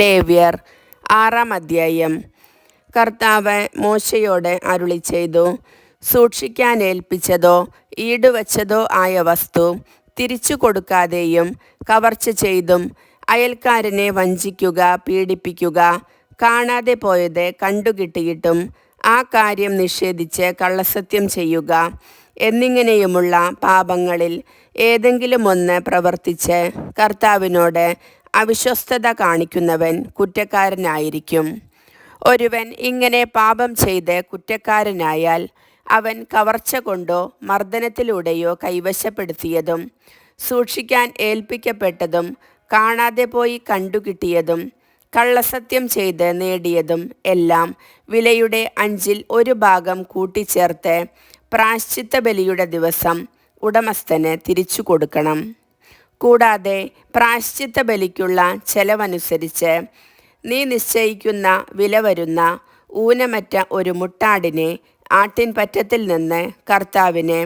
ലേവ്യർ 6-ാം അധ്യായം. കർത്താവ് മോശയോട് അരുളിച്ചെയ്തു, സൂക്ഷിക്കാനേൽപ്പിച്ചതോ ഈടുവച്ചതോ ആയ വസ്തു തിരിച്ചു കൊടുക്കാതെയും കവർച്ച ചെയ്തും അയൽക്കാരനെ വഞ്ചിക്കുക, പീഡിപ്പിക്കുക, കാണാതെ പോയത് കണ്ടുകിട്ടിയിട്ടും ആ കാര്യം നിഷേധിച്ച് കള്ളസത്യം ചെയ്യുക എന്നിങ്ങനെയുമുള്ള പാപങ്ങളിൽ ഏതെങ്കിലും ഒന്ന് പ്രവർത്തിച്ച് കർത്താവിനോട് അവിശ്വസ്തത കാണിക്കുന്നവൻ കുറ്റക്കാരനായിരിക്കും. ഒരുവൻ ഇങ്ങനെ പാപം ചെയ്ത് കുറ്റക്കാരനായാൽ അവൻ കവർച്ച കൊണ്ടോ മർദ്ദനത്തിലൂടെയോ കൈവശപ്പെടുത്തിയതും സൂക്ഷിക്കാൻ ഏൽപ്പിക്കപ്പെട്ടതും കാണാതെ പോയി കണ്ടുകിട്ടിയതും കള്ളസത്യം ചെയ്ത് നേടിയതും എല്ലാം വിലയുടെ 5-ൽ 1 ഭാഗം കൂട്ടിച്ചേർത്ത് പ്രായശ്ചിത്ത ബലിയുടെ ദിവസം ഉടമസ്ഥന് തിരിച്ചു കൊടുക്കണം. കൂടാതെ പ്രായശ്ചിത്ത ബലിക്കുള്ള ചെലവനുസരിച്ച് നീ നിശ്ചയിക്കുന്ന വില വരുന്ന ഊനമറ്റ ഒരു മുട്ടാടിനെ ആട്ടിൻപറ്റത്തിൽ നിന്ന് കർത്താവിന്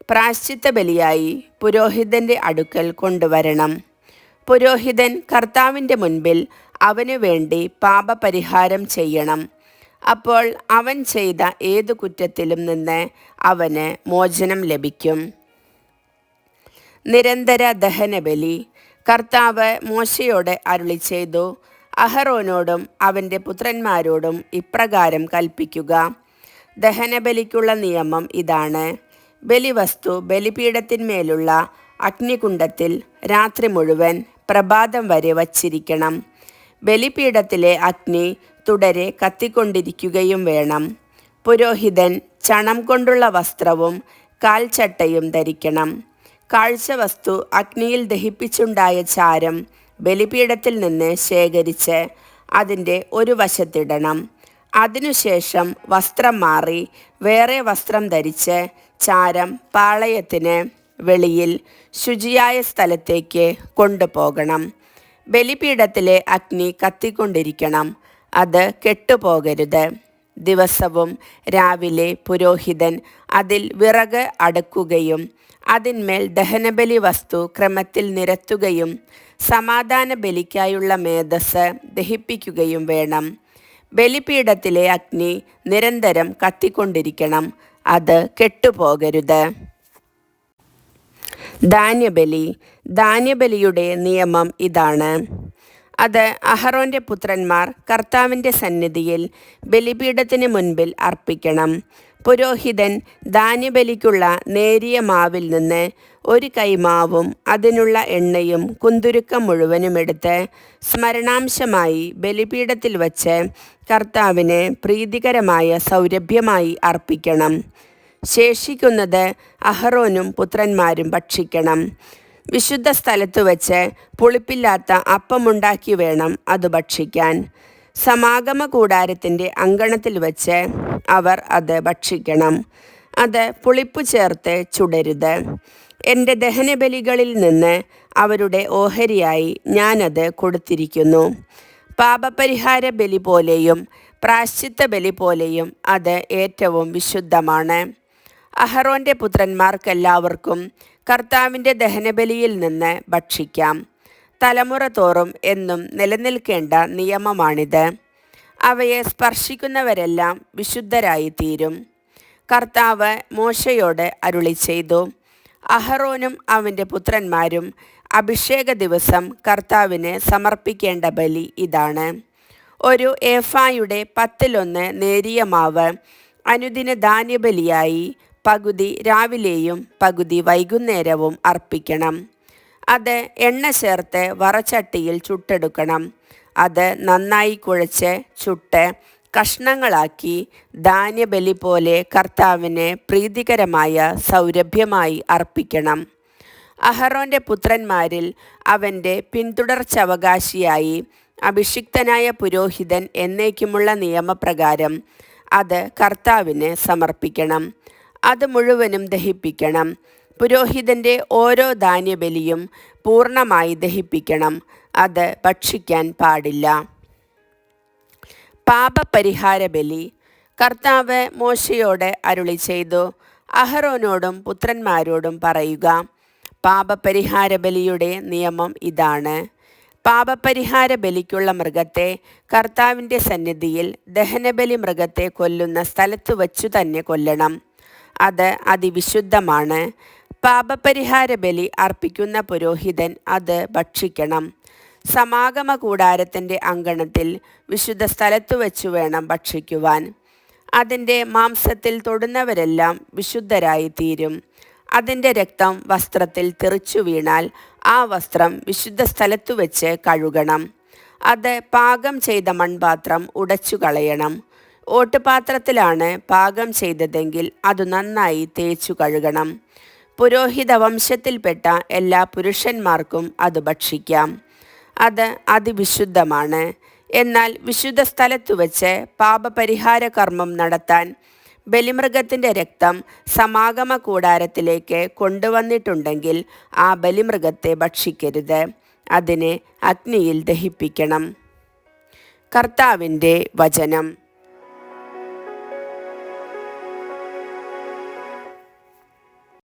പ്രായശ്ചിത്ത ബലിയായി പുരോഹിതൻ്റെ അടുക്കൽ കൊണ്ടുവരണം. പുരോഹിതൻ കർത്താവിൻ്റെ മുൻപിൽ അവനു വേണ്ടി പാപപരിഹാരം ചെയ്യണം. അപ്പോൾ അവൻ ചെയ്ത ഏതു കുറ്റത്തിലും നിന്ന് അവന് മോചനം ലഭിക്കും. നിരന്തര ദഹനബലി. കർത്താവ് മോശയോട് അരുളിച്ചെയ്തു, അഹറോനോടും അവൻ്റെ പുത്രന്മാരോടും ഇപ്രകാരം കൽപ്പിക്കുക. ദഹനബലിക്കുള്ള നിയമം ഇതാണ്. ബലിവസ്തു ബലിപീഠത്തിന്മേലുള്ള അഗ്നികുണ്ഡത്തിൽ രാത്രി മുഴുവൻ പ്രഭാതം വരെ വച്ചിരിക്കണം. ബലിപീഠത്തിലെ അഗ്നി തുടരെ കത്തിക്കൊണ്ടിരിക്കുകയും വേണം. പുരോഹിതൻ ചണം കൊണ്ടുള്ള വസ്ത്രവും കാൽച്ചട്ടയും ധരിക്കണം. കാഴ്ചവസ്തു അഗ്നിയിൽ ദഹിപ്പിച്ചുണ്ടായ ചാരം ബലിപീഠത്തിൽ നിന്ന് ശേഖരിച്ച് അതിൻ്റെ ഒരു വശത്തിടണം. അതിനുശേഷം വസ്ത്രം മാറി വേറെ വസ്ത്രം ധരിച്ച് ചാരം പാളയത്തിന് വെളിയിൽ ശുചിയായ സ്ഥലത്തേക്ക് കൊണ്ടുപോകണം. ബലിപീഠത്തിലെ അഗ്നി കത്തിക്കൊണ്ടിരിക്കണം, അത് കെട്ടുപോകരുത്. ദിവസവും രാവിലെ പുരോഹിതൻ അതിൽ വിറക് അടുക്കുകയും അതിന്മേൽ ദഹനബലി വസ്തു ക്രമത്തിൽ നിരത്തുകയും സമാധാന ബലിക്കായുള്ള മേധസ്സ് ദഹിപ്പിക്കുകയും വേണം. ബലിപീഠത്തിലെ അഗ്നി നിരന്തരം കത്തിക്കൊണ്ടിരിക്കണം, അത് കെട്ടുപോകരുത്. ധാന്യബലി. ധാന്യബലിയുടെ നിയമം ഇതാണ്. അത് അഹറോൻ്റെ പുത്രന്മാർ കർത്താവിൻ്റെ സന്നിധിയിൽ ബലിപീഠത്തിന് മുൻപിൽ അർപ്പിക്കണം. പുരോഹിതൻ ധാന്യബലിക്കുള്ള നേരിയ മാവിൽ നിന്ന് 1 കൈമാവും അതിനുള്ള എണ്ണയും കുന്തുരുക്കം മുഴുവനും എടുത്ത് സ്മരണാംശമായി ബലിപീഠത്തിൽ വച്ച് കർത്താവിന് പ്രീതികരമായ സൗരഭ്യമായി അർപ്പിക്കണം. ശേഷിക്കുന്നത് അഹറോനും പുത്രന്മാരും ഭക്ഷിക്കണം. വിശുദ്ധ സ്ഥലത്ത് വച്ച് പുളിപ്പില്ലാത്ത അപ്പമുണ്ടാക്കി വേണം അത് ഭക്ഷിക്കാൻ. സമാഗമ കൂടാരത്തിൻ്റെ അങ്കണത്തിൽ വച്ച് അവർ അത് ഭക്ഷിക്കണം. അത് പുളിപ്പ് ചേർത്ത് ചുടരുത്. എൻ്റെ ദഹനബലികളിൽ നിന്ന് അവരുടെ ഓഹരിയായി ഞാനത് കൊടുത്തിരിക്കുന്നു. പാപപരിഹാര ബലി പോലെയും പ്രായശ്ചിത്ത ബലി പോലെയും അത് ഏറ്റവും വിശുദ്ധമാണ്. അഹറോൻ്റെ പുത്രന്മാർക്കെല്ലാവർക്കും കർത്താവിൻ്റെ ദഹനബലിയിൽ നിന്ന് ഭക്ഷിക്കാം. തലമുറ തോറും എന്നും നിലനിൽക്കേണ്ട നിയമമാണിത്. അവയെ സ്പർശിക്കുന്നവരെല്ലാം വിശുദ്ധരായി തീരും. കർത്താവ് മോശയോട് അരുളിച്ചെയ്തു, അഹറോനും അവൻ്റെ പുത്രന്മാരും അഭിഷേക ദിവസം കർത്താവിന് സമർപ്പിക്കേണ്ട ബലി ഇതാണ്. 1 ഏഫായുടെ 10-1 നേരിയ മാവ് അനുദിന ധാന്യബലിയായി പകുതി രാവിലെയും പകുതി വൈകുന്നേരവും അർപ്പിക്കണം. അത് എണ്ണ ചേർത്ത് വറചട്ടിയിൽ ചുട്ടെടുക്കണം. അത് നന്നായി കുഴച്ച് ചുട്ട് കഷ്ണങ്ങളാക്കി ധാന്യബലി പോലെ കർത്താവിന് പ്രീതികരമായ സൗരഭ്യമായി അർപ്പിക്കണം. അഹറോൻ്റെ പുത്രന്മാരിൽ അവൻ്റെ പിന്തുടർച്ചവകാശിയായി അഭിഷിക്തനായ പുരോഹിതൻ എന്നേക്കുമുള്ള നിയമപ്രകാരം അത് കർത്താവിന് സമർപ്പിക്കണം. അത് മുഴുവനും ദഹിപ്പിക്കണം. പുരോഹിതൻ്റെ ഓരോ ധാന്യബലിയും പൂർണ്ണമായി ദഹിപ്പിക്കണം, അത് ഭക്ഷിക്കാൻ പാടില്ല. പാപപരിഹാര ബലി. കർത്താവ് മോശയോട് അരുളിച്ചെയ്തു, അഹറോനോടും പുത്രന്മാരോടും പറയുക, പാപപരിഹാര ബലിയുടെ നിയമം ഇതാണ്. പാപപരിഹാര ബലിക്കുള്ള മൃഗത്തെ കർത്താവിൻ്റെ സന്നിധിയിൽ ദഹനബലി മൃഗത്തെ കൊല്ലുന്ന സ്ഥലത്തു വച്ചു തന്നെ കൊല്ലണം. അത് അതിവിശുദ്ധമാണ്. പാപപരിഹാര ബലി അർപ്പിക്കുന്ന പുരോഹിതൻ അത് ഭക്ഷിക്കണം. സമാഗമ കൂടാരത്തിൻ്റെ അങ്കണത്തിൽ വിശുദ്ധ സ്ഥലത്തു വച്ചു വേണം ഭക്ഷിക്കുവാൻ. അതിൻ്റെ മാംസത്തിൽ തൊടുന്നവരെല്ലാം വിശുദ്ധരായി തീരും. അതിൻ്റെ രക്തം വസ്ത്രത്തിൽ തെറിച്ചു വീണാൽ ആ വസ്ത്രം വിശുദ്ധ സ്ഥലത്തു വെച്ച് കഴുകണം. അത് പാകം ചെയ്ത മൺപാത്രം ഉടച്ചു കളയണം. ഓട്ടുപാത്രത്തിലാണ് പാകം ചെയ്തതെങ്കിൽ അത് നന്നായി തേച്ചു കഴുകണം. പുരോഹിത വംശത്തിൽപ്പെട്ട എല്ലാ പുരുഷന്മാർക്കും അത് ഭക്ഷിക്കാം. അത് അതിവിശുദ്ധമാണ്. എന്നാൽ വിശുദ്ധ സ്ഥലത്തു വച്ച് പാപപരിഹാര കർമ്മം നടത്താൻ ബലിമൃഗത്തിൻ്റെ രക്തം സമാഗമ കൂടാരത്തിലേക്ക് കൊണ്ടുവന്നിട്ടുണ്ടെങ്കിൽ ആ ബലിമൃഗത്തെ ഭക്ഷിക്കരുത്. അതിനെ അഗ്നിയിൽ ദഹിപ്പിക്കണം. കർത്താവിൻ്റെ വചനം.